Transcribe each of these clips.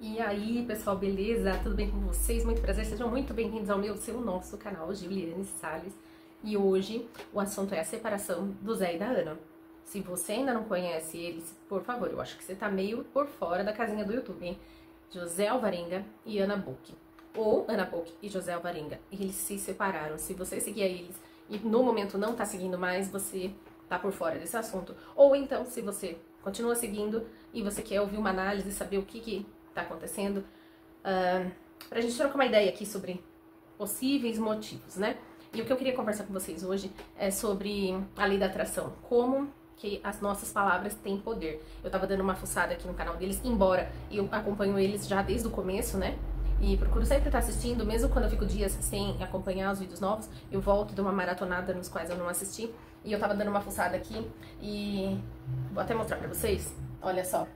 E aí, pessoal, beleza? Tudo bem com vocês? Muito prazer, sejam muito bem-vindos ao nosso canal, Juliane Salles. E hoje o assunto é a separação do Zé e da Ana. Se você ainda não conhece eles, por favor, eu acho que você tá meio por fora da casinha do YouTube, hein? José Alvarenga e Ana Book. Ou Ana Book e José Alvarenga. Eles se separaram. Se você seguir eles e no momento não tá seguindo mais, você tá por fora desse assunto. Ou então, se você continua seguindo e você quer ouvir uma análise e saber o que tá acontecendo, pra gente trocar uma ideia aqui sobre possíveis motivos, né? E o que eu queria conversar com vocês hoje é sobre a lei da atração, como que as nossas palavras têm poder. Eu tava dando uma fuçada aqui no canal deles, embora eu acompanho eles já desde o começo, né? E procuro sempre estar assistindo, mesmo quando eu fico dias sem acompanhar os vídeos novos, eu volto e dou uma maratonada nos quais eu não assisti. E eu tava dando uma fuçada aqui e vou até mostrar pra vocês, olha só.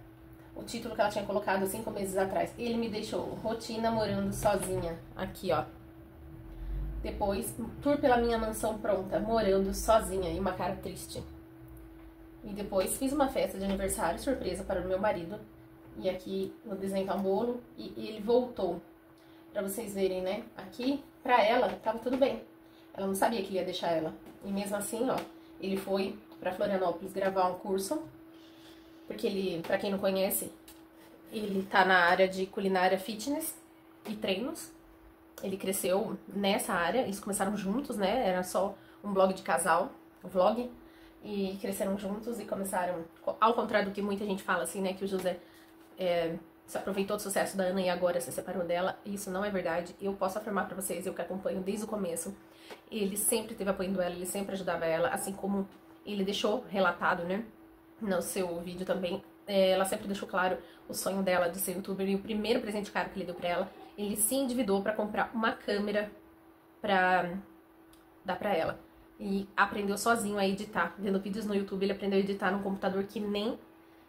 O título que ela tinha colocado 5 meses atrás. Ele me deixou rotina morando sozinha. Aqui, ó. Depois, tour pela minha mansão pronta, morando sozinha. E uma cara triste. E depois, fiz uma festa de aniversário surpresa para o meu marido. E aqui no desenho tá um bolo. E ele voltou. Pra vocês verem, né? Aqui, pra ela, tava tudo bem. Ela não sabia que ele ia deixar ela. E mesmo assim, ó, ele foi pra Florianópolis gravar um curso. Porque ele, pra quem não conhece, ele tá na área de culinária fitness e treinos. Ele cresceu nessa área, eles começaram juntos, né? Era só um blog de casal, um vlog. E cresceram juntos e começaram, ao contrário do que muita gente fala assim, né? Que o José se aproveitou do sucesso da Ana e agora se separou dela. Isso não é verdade. Eu posso afirmar pra vocês, eu que acompanho desde o começo, ele sempre esteve apoiando ela, ele sempre ajudava ela, assim como ele deixou relatado, né? No seu vídeo também, ela sempre deixou claro o sonho dela de ser youtuber. E o primeiro presente caro que ele deu pra ela, ele se endividou pra comprar uma câmera pra dar pra ela. E aprendeu sozinho a editar. Vendo vídeos no YouTube, ele aprendeu a editar num computador que nem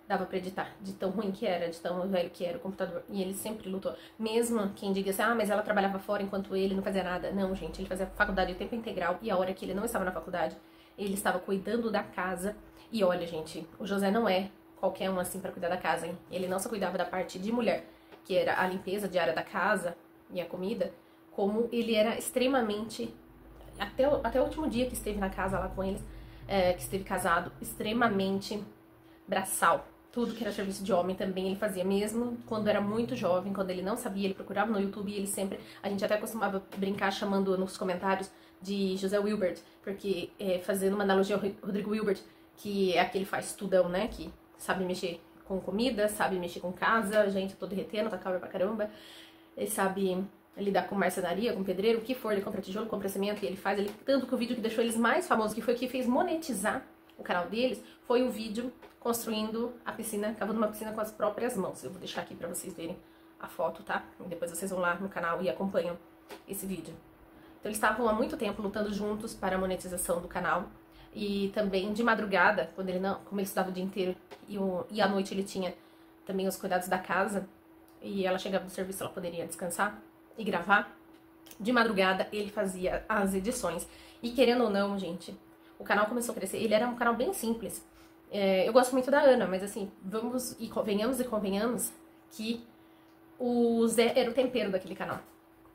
dava pra editar. De tão ruim que era, de tão velho que era o computador. E ele sempre lutou. Mesmo quem diga assim, mas ela trabalhava fora enquanto ele não fazia nada. Não, gente, ele fazia faculdade de tempo integral. E a hora que ele não estava na faculdade, ele estava cuidando da casa. E olha, gente, o José não é qualquer um assim pra cuidar da casa, hein? Ele não só cuidava da parte de mulher, que era a limpeza diária da casa e a comida, como ele era extremamente, até o último dia que esteve na casa lá com eles, que esteve casado, extremamente braçal. Tudo que era serviço de homem também ele fazia, mesmo quando era muito jovem, quando ele não sabia, ele procurava no YouTube e ele sempre, a gente até costumava brincar chamando nos comentários de José Wilbert, porque fazendo uma analogia ao Rodrigo Wilbert, que é aquele faz tudão, né, que sabe mexer com comida, sabe mexer com casa, gente, eu tô derretendo, tá calor pra caramba, ele sabe lidar com marcenaria, com pedreiro, o que for, ele compra tijolo, compra cimento, e ele faz, tanto que o vídeo que deixou eles mais famosos, que foi o que fez monetizar o canal deles, foi o vídeo construindo a piscina, cavando uma piscina com as próprias mãos. Eu vou deixar aqui pra vocês verem a foto, tá? E depois vocês vão lá no canal e acompanham esse vídeo. Então eles estavam há muito tempo lutando juntos para a monetização do canal. E também de madrugada, quando ele não, como ele estudava o dia inteiro e à noite ele tinha também os cuidados da casa e ela chegava do serviço, ela poderia descansar e gravar. De madrugada ele fazia as edições. E querendo ou não, gente, o canal começou a crescer. Ele era um canal bem simples. Eu gosto muito da Ana, mas assim, vamos e convenhamos que o Zé era o tempero daquele canal.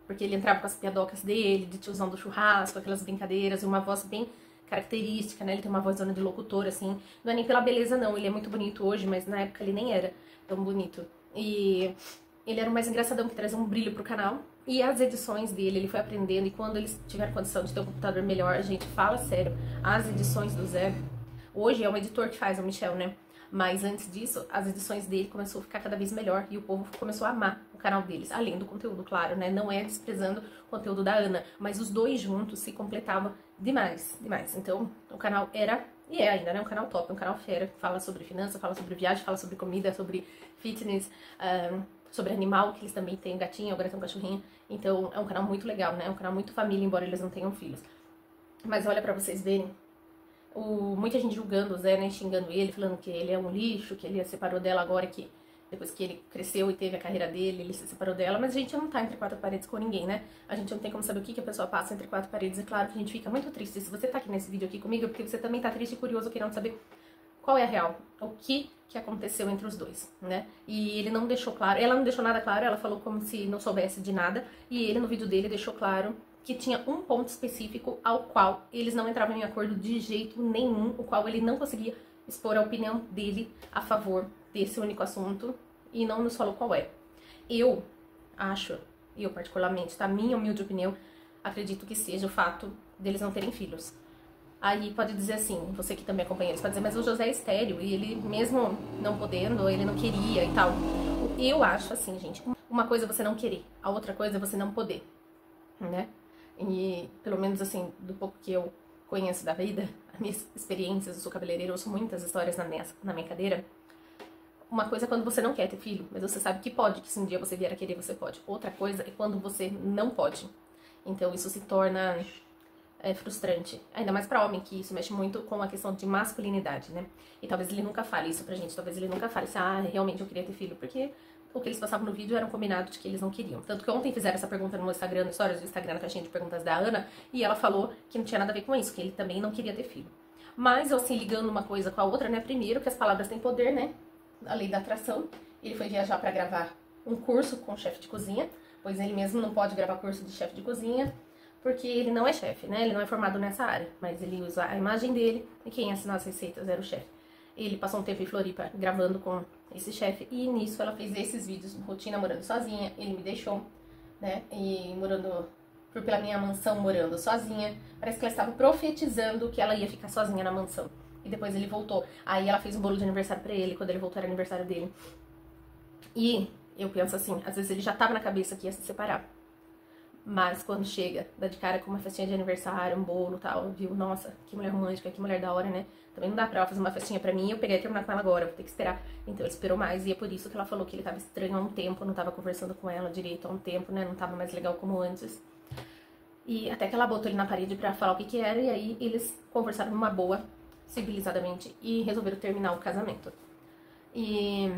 Porque ele entrava com as piadocas dele, de tiozão do churrasco, aquelas brincadeiras, e uma voz bem característica, né? Ele tem uma vozona de locutor, assim. Não é nem pela beleza, não. Ele é muito bonito hoje, mas na época ele nem era tão bonito. E ele era o mais engraçadão, que trazia um brilho pro canal. E as edições dele, ele foi aprendendo. E quando eles tiveram condição de ter um computador melhor, a gente fala sério, as edições do Zé... Hoje é um editor que faz, o Michel, né? Mas antes disso, as edições dele começou a ficar cada vez melhor e o povo começou a amar o canal deles, além do conteúdo, claro, né? Não é desprezando o conteúdo da Ana, mas os dois juntos se completavam demais, demais. Então, o canal era, e é ainda, né? Um canal top, um canal fera, fala sobre finanças, fala sobre viagem, fala sobre comida, sobre fitness, sobre animal, que eles também têm gatinho, agora tem um cachorrinho. Então, é um canal muito legal, né? É um canal muito família, embora eles não tenham filhos. Mas olha pra vocês verem, muita gente julgando o Zé, né, xingando ele, falando que ele é um lixo, que ele se separou dela agora que, depois que ele cresceu e teve a carreira dele, ele se separou dela, mas a gente não tá entre quatro paredes com ninguém, né? A gente não tem como saber o que a pessoa passa entre quatro paredes, é claro que a gente fica muito triste. Se você tá aqui nesse vídeo aqui comigo, é porque você também tá triste e curioso, querendo saber qual é a real, o que aconteceu entre os dois, né? E ele não deixou claro, ela não deixou nada claro, ela falou como se não soubesse de nada, e ele no vídeo dele deixou claro que tinha um ponto específico ao qual eles não entravam em acordo de jeito nenhum, o qual ele não conseguia expor a opinião dele a favor desse único assunto, e não nos falou qual é. Eu acho, eu particularmente, tá? Minha humilde opinião, acredito que seja o fato deles não terem filhos. Aí pode dizer assim, você que também acompanha eles, pode dizer, mas o José é estéril e ele mesmo não podendo, ele não queria e tal. Eu acho assim, gente, uma coisa é você não querer, a outra coisa é você não poder, né? E pelo menos assim, do pouco que eu conheço da vida, as minhas experiências, eu sou cabeleireira, eu ouço muitas histórias na minha cadeira. Uma coisa é quando você não quer ter filho, mas você sabe que pode, que se um dia você vier a querer, você pode. Outra coisa é quando você não pode. Então isso se torna frustrante. Ainda mais pra homem, que isso mexe muito com a questão de masculinidade, né? E talvez ele nunca fale isso pra gente, talvez ele nunca fale assim, realmente eu queria ter filho, porque o que eles passavam no vídeo era um combinado de que eles não queriam. Tanto que ontem fizeram essa pergunta no Instagram, no stories do Instagram, na caixinha de perguntas da Ana, e ela falou que não tinha nada a ver com isso, que ele também não queria ter filho. Mas, assim, ligando uma coisa com a outra, né? Primeiro, que as palavras têm poder, né? A lei da atração. Ele foi viajar pra gravar um curso com chefe de cozinha, pois ele mesmo não pode gravar curso de chefe de cozinha, porque ele não é chefe, né? Ele não é formado nessa área, mas ele usa a imagem dele e quem assinou as receitas era o chefe. Ele passou um tempo em Floripa gravando com esse chefe e nisso ela fez esses vídeos, rotina morando sozinha, ele me deixou, né? E morando pela minha mansão, morando sozinha. Parece que ela estava profetizando que ela ia ficar sozinha na mansão. E depois ele voltou. Aí ela fez um bolo de aniversário pra ele, quando ele voltou era aniversário dele. E eu penso assim, às vezes ele já tava na cabeça que ia se separar. Mas quando chega, dá de cara com uma festinha de aniversário, um bolo e tal, viu? Nossa, que mulher romântica, que mulher da hora, né? Também não dá pra ela fazer uma festinha pra mim e eu peguei e terminar com ela agora, vou ter que esperar. Então ele esperou mais e é por isso que ela falou que ele tava estranho há um tempo, não tava conversando com ela direito há um tempo, né? Não tava mais legal como antes. E até que ela botou ele na parede pra falar o que era e aí eles conversaram numa boa, civilizadamente, e resolveram terminar o casamento. E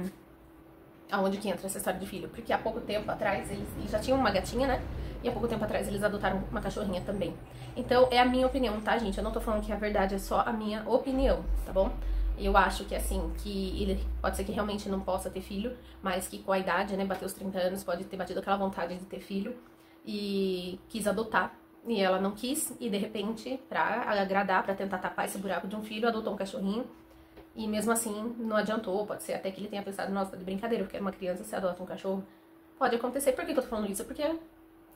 aonde que entra essa história de filho? Porque há pouco tempo atrás eles já tinham uma gatinha, né? E há pouco tempo atrás eles adotaram uma cachorrinha também. Então é a minha opinião, tá, gente? Eu não tô falando que a verdade é só a minha opinião, tá bom? Eu acho que assim, que ele pode ser que realmente não possa ter filho, mas que com a idade, né, bateu os 30 anos, pode ter batido aquela vontade de ter filho e quis adotar. E ela não quis, e de repente, pra agradar, pra tentar tapar esse buraco de um filho, adotou um cachorrinho. E mesmo assim, não adiantou, pode ser até que ele tenha pensado, nossa, tá de brincadeira, porque era uma criança, se adota um cachorro. Pode acontecer. Por que eu tô falando isso? Porque,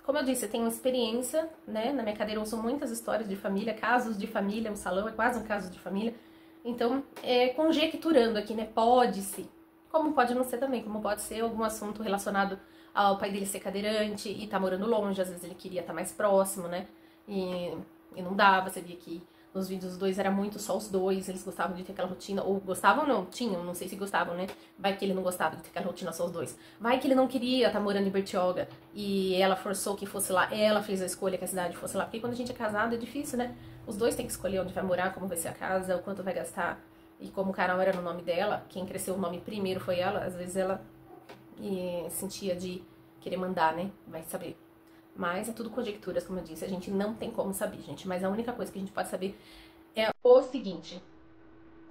como eu disse, eu tenho experiência, né, na minha cadeira eu ouço muitas histórias de família, casos de família, o salão é quase um caso de família. Então, conjecturando aqui, né, pode-se, como pode não ser também, como pode ser algum assunto relacionado ao pai dele ser cadeirante e tá morando longe, às vezes ele queria estar mais próximo, né, e não dava, você via que nos vídeos os dois era muito só os dois, eles gostavam de ter aquela rotina, ou gostavam ou não, tinham, não sei se gostavam, né? Vai que ele não gostava de ter aquela rotina só os dois. Vai que ele não queria estar morando em Bertioga e ela forçou que fosse lá, ela fez a escolha que a cidade fosse lá, porque quando a gente é casado é difícil, né? Os dois têm que escolher onde vai morar, como vai ser a casa, o quanto vai gastar. E como o canal era no nome dela, quem cresceu o nome primeiro foi ela, às vezes ela sentia de querer mandar, né? Vai saber. Mas é tudo conjecturas, como eu disse, a gente não tem como saber, gente. Mas a única coisa que a gente pode saber é o seguinte: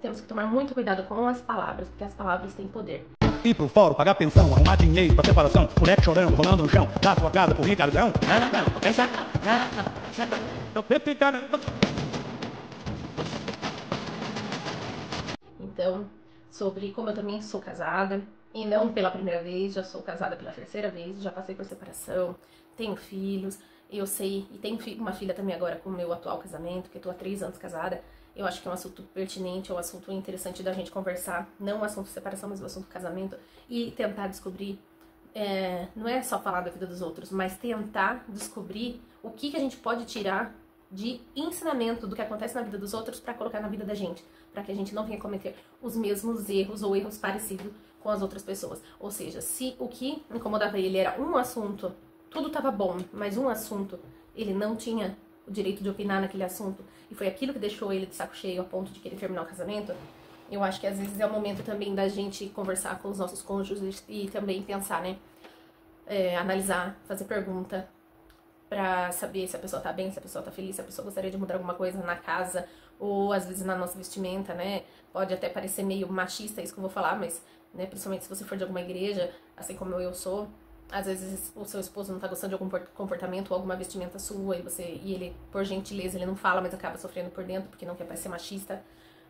temos que tomar muito cuidado com as palavras, porque as palavras têm poder. Ir pro fórum, pagar pensão, arrumar dinheiro pra separação, moleque chorando, rolando no chão, dar sua casa por Ricardão. Então, sobre como eu também sou casada, e não pela primeira vez, já sou casada pela terceira vez, já passei por separação, tenho filhos, eu sei, e tenho uma filha também agora com o meu atual casamento, que eu tô há 3 anos casada. Eu acho que é um assunto pertinente, é um assunto interessante da gente conversar, não o assunto de separação, mas o assunto do casamento, e tentar descobrir, não é só falar da vida dos outros, mas tentar descobrir o que a gente pode tirar de ensinamento do que acontece na vida dos outros para colocar na vida da gente, para que a gente não venha cometer os mesmos erros ou erros parecidos com as outras pessoas. Ou seja, se o que incomodava ele era um assunto, tudo estava bom, mas um assunto ele não tinha o direito de opinar naquele assunto, e foi aquilo que deixou ele de saco cheio a ponto de querer terminar o casamento, eu acho que às vezes é o momento também da gente conversar com os nossos cônjuges e também pensar, né, analisar, fazer pergunta, pra saber se a pessoa tá bem, se a pessoa tá feliz, se a pessoa gostaria de mudar alguma coisa na casa, ou às vezes na nossa vestimenta, né? Pode até parecer meio machista isso que eu vou falar, mas, né, principalmente se você for de alguma igreja, assim como eu sou, às vezes o seu esposo não tá gostando de algum comportamento ou alguma vestimenta sua e ele, por gentileza, ele não fala, mas acaba sofrendo por dentro porque não quer parecer machista,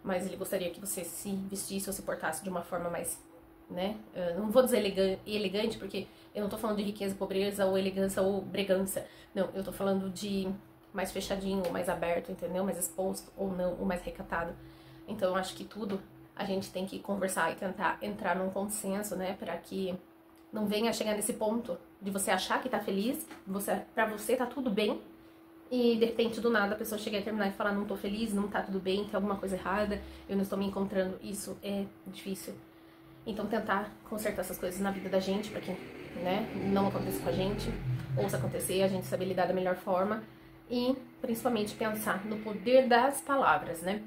mas ele gostaria que você se vestisse ou se portasse de uma forma mais, né? Eu não vou dizer elegante, porque eu não tô falando de riqueza, pobreza, ou elegância, ou bregança. Não, eu tô falando de mais fechadinho, ou mais aberto, entendeu? Mais exposto, ou não, ou mais recatado. Então, eu acho que tudo a gente tem que conversar e tentar entrar num consenso, né? Pra que não venha chegar nesse ponto de você achar que tá feliz, pra você tá tudo bem, e de repente do nada a pessoa chega a terminar e falar: não tô feliz, não tá tudo bem, tem alguma coisa errada, eu não estou me encontrando. Isso é difícil. Então tentar consertar essas coisas na vida da gente, pra que, né, não aconteça com a gente, ou se acontecer, a gente saber lidar da melhor forma, e principalmente pensar no poder das palavras, né?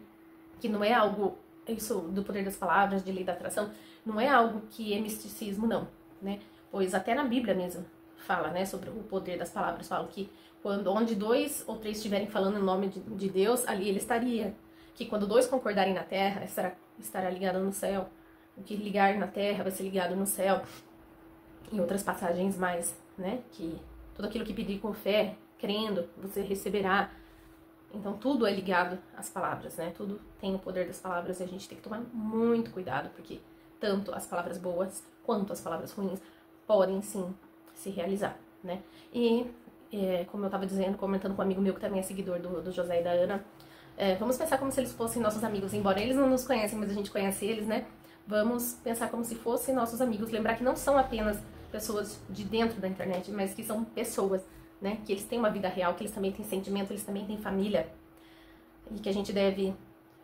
Que não é algo, isso do poder das palavras, de lei da atração, não é algo que é misticismo, não, né? Pois até na Bíblia mesmo fala, né, sobre o poder das palavras, falam que onde 2 ou 3 estiverem falando em nome de Deus, ali ele estaria. Que quando 2 concordarem na terra, estará ligado no céu. O que ligar na terra vai ser ligado no céu. Em outras passagens mais, né, que tudo aquilo que pedir com fé, crendo, você receberá. Então tudo é ligado às palavras, né? Tudo tem o poder das palavras e a gente tem que tomar muito cuidado, porque tanto as palavras boas quanto as palavras ruins podem sim se realizar, né? E como eu estava dizendo, comentando com um amigo meu que também é seguidor do José e da Ana, vamos pensar como se eles fossem nossos amigos, embora eles não nos conhecem, mas a gente conhece eles, né? Vamos pensar como se fossem nossos amigos, lembrar que não são apenas pessoas de dentro da internet, mas que são pessoas, né? Que eles têm uma vida real, que eles também têm sentimento, eles também têm família, e que a gente deve,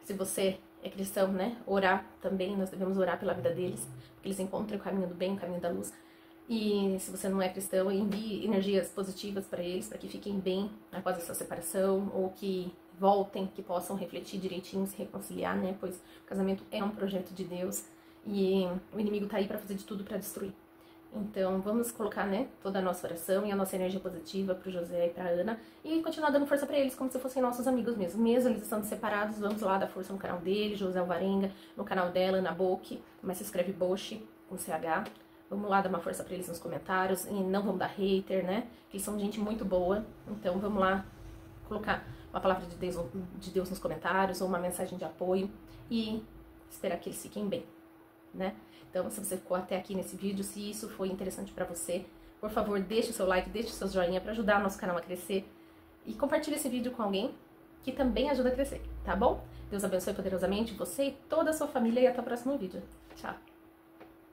se você é cristão, né, orar também, nós devemos orar pela vida deles, porque eles encontrem o caminho do bem, o caminho da luz. E se você não é cristão, envie energias positivas para eles, para que fiquem bem após essa separação, ou que voltem, que possam refletir direitinho, se reconciliar, né? Pois o casamento é um projeto de Deus e o inimigo tá aí para fazer de tudo para destruir. Então vamos colocar, né, toda a nossa oração e a nossa energia positiva pro José e pra Ana e continuar dando força para eles como se fossem nossos amigos mesmo. Mesmo eles estando separados, vamos lá dar força no canal dele, José Alvarenga, no canal dela, Ana Boque, mas se escreve Boche com CH. Vamos lá dar uma força pra eles nos comentários e não vamos dar hater, né? Que eles são gente muito boa. Então vamos lá colocar uma palavra de Deus nos comentários ou uma mensagem de apoio e esperar que eles fiquem bem, né? Então, se você ficou até aqui nesse vídeo, se isso foi interessante pra você, por favor, deixe o seu like, deixe o seu joinha pra ajudar o nosso canal a crescer e compartilhe esse vídeo com alguém que também ajuda a crescer, tá bom? Deus abençoe poderosamente você e toda a sua família e até o próximo vídeo. Tchau!